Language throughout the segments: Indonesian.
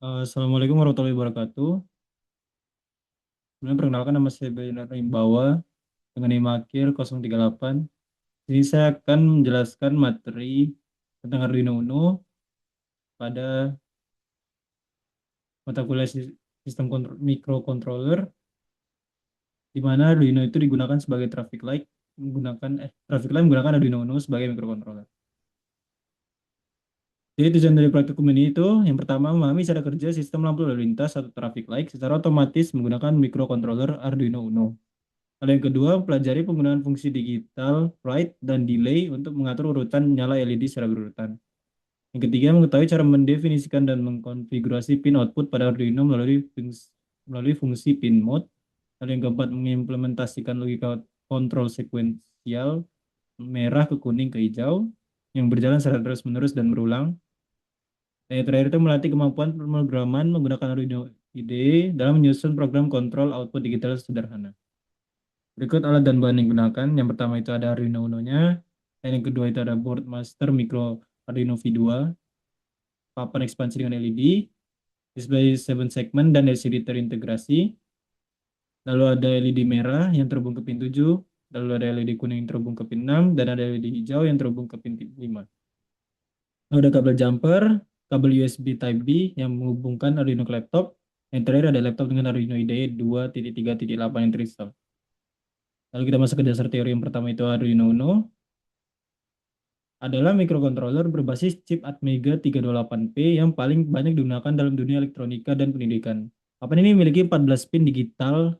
Assalamualaikum warahmatullahi wabarakatuh. Sebelumnya perkenalkan nama saya Benar Rimbawa dengan NIM akhir 038. Jadi saya akan menjelaskan materi tentang Arduino Uno pada mata kuliah sistem microcontroller, di mana Arduino itu digunakan sebagai traffic light menggunakan Arduino Uno sebagai microcontroller. Jadi tujuan dari praktikum ini itu yang pertama memahami cara kerja sistem lampu lalu lintas atau traffic light secara otomatis menggunakan microcontroller Arduino Uno. Hal yang kedua, pelajari penggunaan fungsi digital, write, dan delay untuk mengatur urutan nyala LED secara berurutan. Yang ketiga, mengetahui cara mendefinisikan dan mengkonfigurasi pin output pada Arduino melalui fungsi pin mode. Hal yang keempat, mengimplementasikan logika kontrol sekuensial merah ke kuning ke hijau yang berjalan secara terus-menerus dan berulang. Dan yang terakhir itu melatih kemampuan pemrograman menggunakan Arduino IDE dalam menyusun program kontrol output digital sederhana. Berikut alat dan bahan yang digunakan. Yang pertama itu ada Arduino Uno-nya. Dan yang kedua itu ada board master micro Arduino V2, papan ekspansi dengan LED, display 7 segment dan LCD terintegrasi. Lalu ada LED merah yang terhubung ke pin 7, lalu ada LED kuning yang terhubung ke pin 6, dan ada LED hijau yang terhubung ke pin 5. Lalu ada kabel jumper, kabel USB Type-B yang menghubungkan Arduino ke laptop. Yang terakhir ada laptop dengan Arduino IDE 2.3.8 yang terinstall. Lalu kita masuk ke dasar teori yang pertama itu Arduino Uno adalah microcontroller berbasis chip Atmega 328P yang paling banyak digunakan dalam dunia elektronika dan pendidikan. Papan ini memiliki 14 pin digital,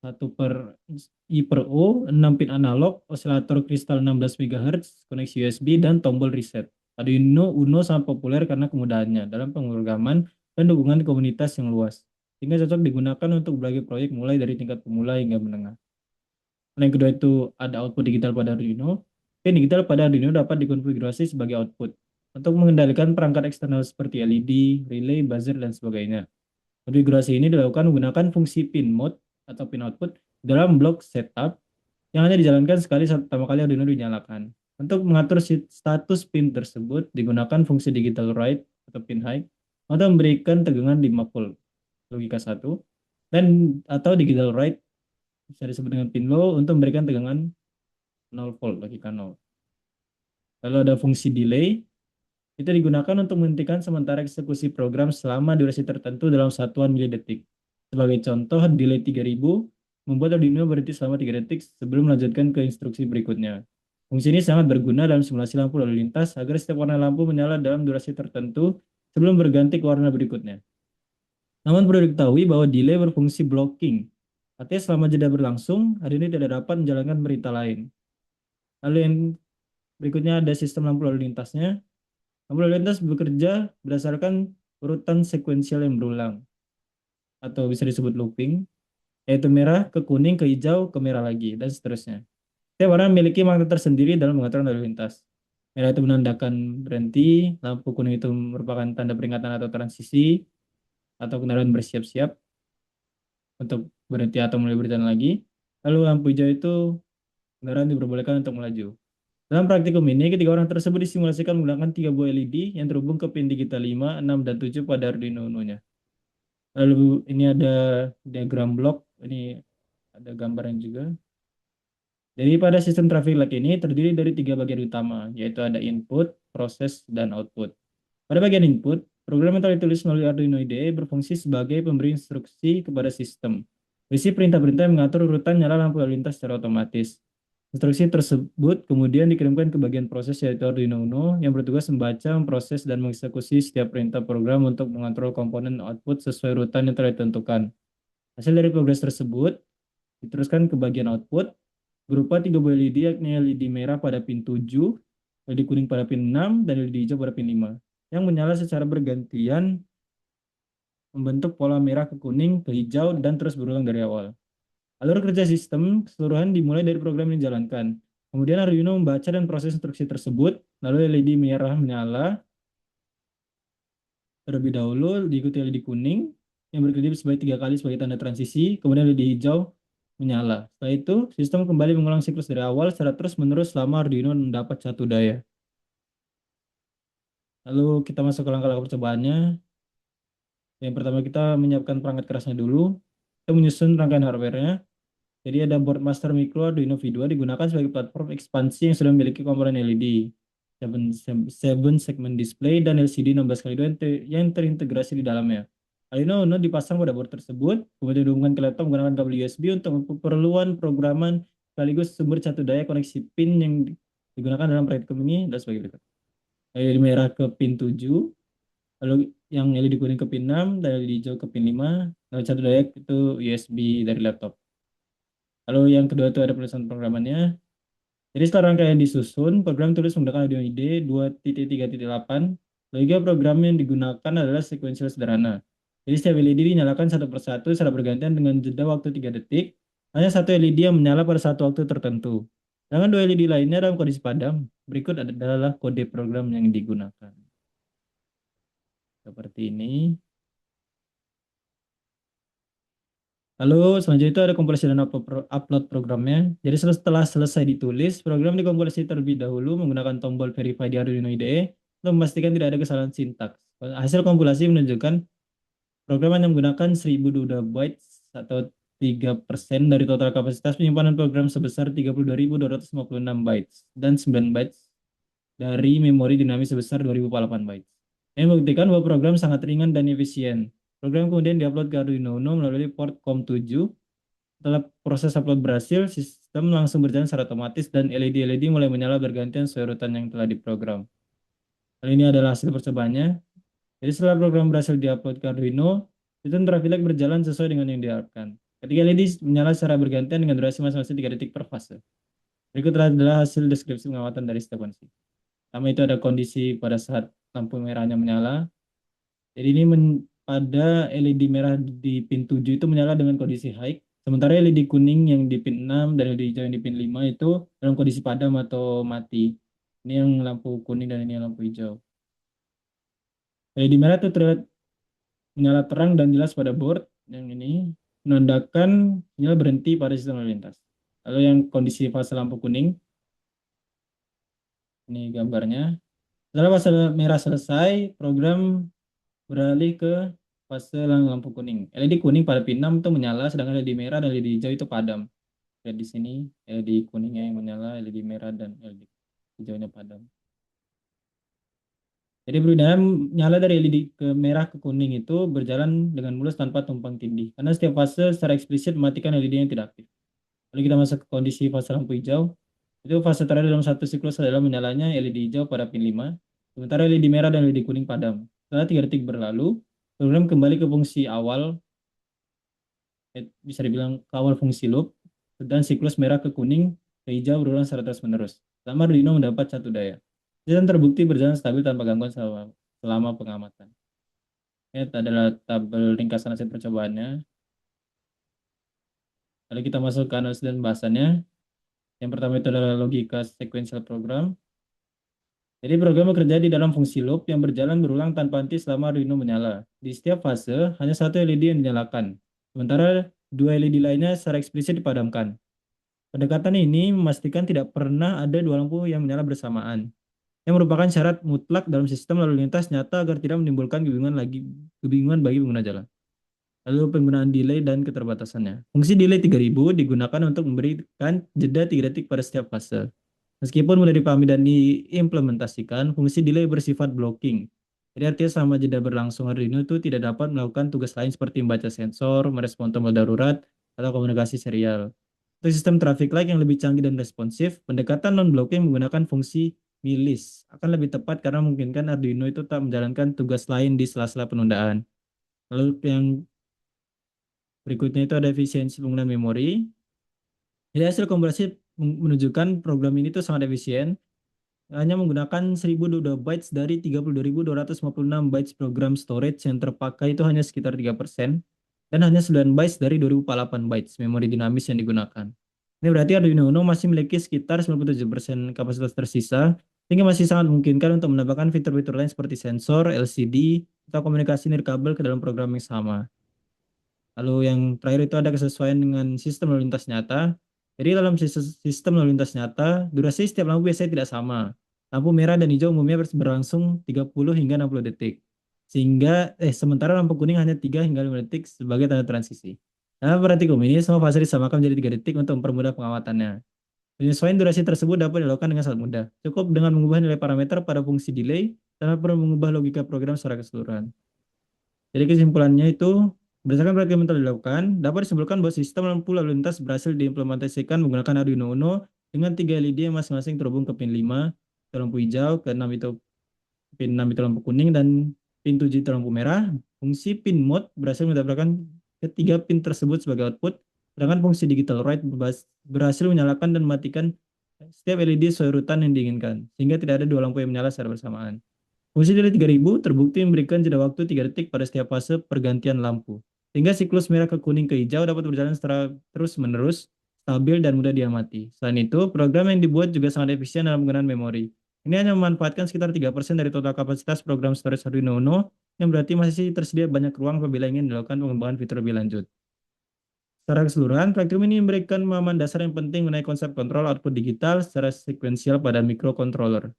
1 per I per O, 6 pin analog, osilator kristal 16 MHz, koneksi USB, dan tombol reset. Arduino Uno sangat populer karena kemudahannya dalam pemrograman dan dukungan komunitas yang luas, sehingga cocok digunakan untuk berbagai proyek mulai dari tingkat pemula hingga menengah. Yang kedua itu ada output digital pada Arduino. Pin digital pada Arduino dapat dikonfigurasi sebagai output untuk mengendalikan perangkat eksternal seperti LED, relay, buzzer, dan sebagainya. Konfigurasi ini dilakukan menggunakan fungsi pin mode atau pin output dalam blok setup yang hanya dijalankan sekali saat pertama kali Arduino dinyalakan. Untuk mengatur status pin tersebut digunakan fungsi digital write atau pin high untuk memberikan tegangan 5 volt logika 1 dan atau digital write bisa disebut dengan pin low untuk memberikan tegangan 0 volt logika 0. Lalu ada fungsi delay, itu digunakan untuk menghentikan sementara eksekusi program selama durasi tertentu dalam satuan milidetik. Sebagai contoh, delay 3000 membuat Arduino berhenti selama 3 detik sebelum melanjutkan ke instruksi berikutnya. Fungsi ini sangat berguna dalam simulasi lampu lalu lintas agar setiap warna lampu menyala dalam durasi tertentu sebelum berganti ke warna berikutnya. Namun perlu diketahui bahwa delay berfungsi blocking. Artinya selama jeda berlangsung, Arduino tidak dapat menjalankan perintah lain. Lalu yang berikutnya ada sistem lampu lalu lintasnya. Lampu lalu lintas bekerja berdasarkan urutan sekuensial yang berulang atau bisa disebut looping, yaitu merah ke kuning ke hijau ke merah lagi dan seterusnya. Setiap warna memiliki makna tersendiri dalam mengatur lalu lintas. Merah itu menandakan berhenti, lampu kuning itu merupakan tanda peringatan atau transisi atau kendaraan bersiap-siap untuk berhenti atau mulai berjalan lagi. Lalu lampu hijau itu kendaraan diperbolehkan untuk melaju. Dalam praktikum ini, ketiga orang tersebut disimulasikan menggunakan 3 buah LED yang terhubung ke pin digital 5, 6, dan 7 pada Arduino Uno-nya. Lalu ini ada diagram blok, ini ada gambaran juga. Jadi pada sistem traffic light ini terdiri dari 3 bagian utama, yaitu ada input, proses, dan output. Pada bagian input, program yang telah ditulis melalui Arduino IDE berfungsi sebagai pemberi instruksi kepada sistem. Berisi perintah-perintah yang mengatur urutan nyala lampu lalu lintas secara otomatis. Instruksi tersebut kemudian dikirimkan ke bagian proses yaitu Arduino Uno yang bertugas membaca, memproses, dan mengeksekusi setiap perintah program untuk mengontrol komponen output sesuai urutan yang telah ditentukan. Hasil dari progres tersebut diteruskan ke bagian output berupa 3 buah LED yakni LED merah pada pin 7, LED kuning pada pin 6, dan LED hijau pada pin 5 yang menyala secara bergantian membentuk pola merah ke kuning ke hijau dan terus berulang dari awal. Alur kerja sistem keseluruhan dimulai dari program yang dijalankan. Kemudian Arduino membaca dan proses instruksi tersebut, lalu LED merah menyala terlebih dahulu, diikuti LED kuning yang berkedip sebagai 3 kali sebagai tanda transisi, kemudian LED hijau menyala. Setelah itu, sistem kembali mengulang siklus dari awal secara terus-menerus selama Arduino mendapat satu daya. Lalu kita masuk ke langkah-langkah percobaannya. Yang pertama kita menyiapkan perangkat kerasnya dulu, kita menyusun rangkaian hardware-nya. Jadi ada board master micro Arduino V2 digunakan sebagai platform ekspansi yang sudah memiliki komponen LED, 7 segment display, dan LCD 16x2 yang terintegrasi di dalamnya. Arduino Uno dipasang pada board tersebut, kemudian dihubungkan ke laptop menggunakan kabel USB untuk keperluan programan sekaligus sumber catu daya koneksi pin yang digunakan dalam proyek ini dan sebagai berikut. LED merah ke pin 7, lalu yang LED kuning ke pin 6, dan LED hijau ke pin 5, lalu catu daya itu USB dari laptop. Lalu yang kedua itu ada penulisan programannya. Jadi setelah rangkaian disusun, program tulis menggunakan Arduino IDE 2.3.8. Logika program yang digunakan adalah sekuensial sederhana. Jadi setiap LED dinyalakan satu persatu secara bergantian dengan jeda waktu 3 detik. Hanya satu LED yang menyala pada satu waktu tertentu. Sedangkan dua LED lainnya dalam kondisi padam. Berikut adalah kode program yang digunakan. Seperti ini. Lalu selanjutnya itu ada kompilasi dan upload programnya. Jadi setelah selesai ditulis, program dikompilasi terlebih dahulu menggunakan tombol verify di Arduino IDE untuk memastikan tidak ada kesalahan sintaks. Hasil kompilasi menunjukkan program yang menggunakan 1000 bytes atau 3% dari total kapasitas penyimpanan program sebesar 32.256 bytes dan 9 bytes dari memori dinamis sebesar 2048 bytes. Ini membuktikan bahwa program sangat ringan dan efisien. Program kemudian diupload ke Arduino Uno melalui port COM7. Setelah proses upload berhasil, sistem langsung berjalan secara otomatis dan LED-LED mulai menyala bergantian sesuai urutan yang telah diprogram. Hal ini adalah hasil percobaannya. Jadi setelah program berhasil diupload ke Arduino, sistem Travilak berjalan sesuai dengan yang diharapkan. Ketika LED menyala secara bergantian dengan durasi masing-masing 3 detik per fase. Berikut adalah hasil deskripsi pengamatan dari setiap kondisi. Pertama itu ada kondisi pada saat lampu merahnya menyala. Jadi ini pada LED merah di pin 7 itu menyala dengan kondisi high. Sementara LED kuning yang di pin 6 dan LED hijau yang di pin 5 itu dalam kondisi padam atau mati. Ini yang lampu kuning dan ini yang lampu hijau. LED merah itu terlihat menyala terang dan jelas pada board. Yang ini menandakan sinyal berhenti pada sistem lalu lintas. Lalu yang kondisi fase lampu kuning. Ini gambarnya. Setelah fase merah selesai, program beralih ke fase lampu kuning. LED kuning pada pin 6 itu menyala, sedangkan LED merah dan LED hijau itu padam. Lihat di sini, LED kuningnya yang menyala, LED merah dan LED hijaunya padam. Jadi perbedaan nyala dari LED ke merah ke kuning itu berjalan dengan mulus tanpa tumpang tindih. Karena setiap fase secara eksplisit mematikan LED yang tidak aktif. Lalu kita masuk ke kondisi fase lampu hijau. Itu fase terakhir dalam satu siklus adalah menyalanya LED hijau pada pin 5. Sementara LED merah dan LED kuning padam. Setelah 3 detik berlalu, program kembali ke fungsi awal, bisa dibilang ke awal fungsi loop, dan siklus merah ke kuning ke hijau berulang secara terus-menerus. Selama Arduino mendapat satu daya. Sistem terbukti berjalan stabil tanpa gangguan selama pengamatan. Ini adalah tabel ringkasan hasil percobaannya. Lalu kita masuk ke analisis dan pembahasannya. Yang pertama itu adalah logika sequential program. Jadi program bekerja di dalam fungsi loop yang berjalan berulang tanpa henti selama Arduino menyala. Di setiap fase, hanya satu LED yang dinyalakan. Sementara dua LED lainnya secara eksplisit dipadamkan. Pendekatan ini memastikan tidak pernah ada dua lampu yang menyala bersamaan, yang merupakan syarat mutlak dalam sistem lalu lintas nyata agar tidak menimbulkan kebingungan bagi pengguna jalan. Lalu penggunaan delay dan keterbatasannya. Fungsi delay 3000 digunakan untuk memberikan jeda 3 detik pada setiap fase. Meskipun mudah dipahami dan diimplementasikan, fungsi delay bersifat blocking. Jadi artinya selama jeda berlangsung Arduino itu tidak dapat melakukan tugas lain seperti membaca sensor, merespon tombol darurat, atau komunikasi serial. Untuk sistem traffic light yang lebih canggih dan responsif, pendekatan non-blocking menggunakan fungsi milis akan lebih tepat karena memungkinkan Arduino itu tak menjalankan tugas lain di sela-sela penundaan. Lalu yang berikutnya itu ada efisiensi penggunaan memori. Jadi hasil kompilasi menunjukkan program ini tuh sangat efisien. Hanya menggunakan 1000 bytes dari 32.256 bytes program storage yang terpakai itu hanya sekitar 3%. Dan hanya 9 bytes dari 2048 bytes memori dinamis yang digunakan. Ini berarti Arduino Uno masih memiliki sekitar 97% kapasitas tersisa, sehingga masih sangat memungkinkan untuk menambahkan fitur-fitur lain seperti sensor, LCD, atau komunikasi nirkabel ke dalam program yang sama. Lalu yang terakhir itu ada kesesuaian dengan sistem lalu lintas nyata. Jadi dalam sistem lalu lintas nyata, durasi setiap lampu biasanya tidak sama. Lampu merah dan hijau umumnya berlangsung 30 hingga 60 detik. sehingga sementara lampu kuning hanya 3 hingga 5 detik sebagai tanda transisi. Dalam praktikum ini, semua fase disamakan menjadi 3 detik untuk mempermudah pengawatannya. Penyesuaian durasi tersebut dapat dilakukan dengan sangat mudah. Cukup dengan mengubah nilai parameter pada fungsi delay tanpa perlu mengubah logika program secara keseluruhan. Jadi kesimpulannya itu, berdasarkan praktik yang telah dilakukan, dapat disimpulkan bahwa sistem lampu lalu lintas berhasil diimplementasikan menggunakan Arduino Uno dengan 3 LED yang masing-masing terhubung ke pin 5, ke lampu hijau, ke 6 itu pin 6 itu lampu kuning, dan pin 7 itu lampu merah. Fungsi pin mode berhasil mendapatkan ketiga pin tersebut sebagai output, sedangkan fungsi digital write berhasil menyalakan dan mematikan setiap LED sesuai urutan yang diinginkan, sehingga tidak ada dua lampu yang menyala secara bersamaan. Fungsi dari 3000 terbukti memberikan jeda waktu 3 detik pada setiap fase pergantian lampu, sehingga siklus merah ke kuning ke hijau dapat berjalan secara terus-menerus, stabil, dan mudah diamati. Selain itu, program yang dibuat juga sangat efisien dalam penggunaan memori. Ini hanya memanfaatkan sekitar 3% dari total kapasitas program storage Arduino Uno, yang berarti masih tersedia banyak ruang apabila ingin dilakukan pengembangan fitur lebih lanjut. Secara keseluruhan, praktikum ini memberikan pemahaman dasar yang penting mengenai konsep kontrol output digital secara sekuensial pada microcontroller.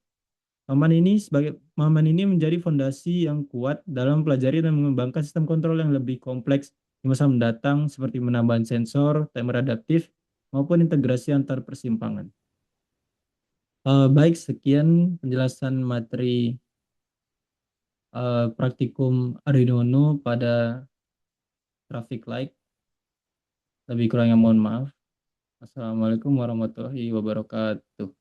Pemahaman ini menjadi fondasi yang kuat dalam mempelajari dan mengembangkan sistem kontrol yang lebih kompleks di masa mendatang seperti penambahan sensor, timer adaptif, maupun integrasi antar persimpangan. Baik, sekian penjelasan materi praktikum Arduino Uno pada traffic light. Lebih kurangnya mohon maaf. Assalamualaikum warahmatullahi wabarakatuh.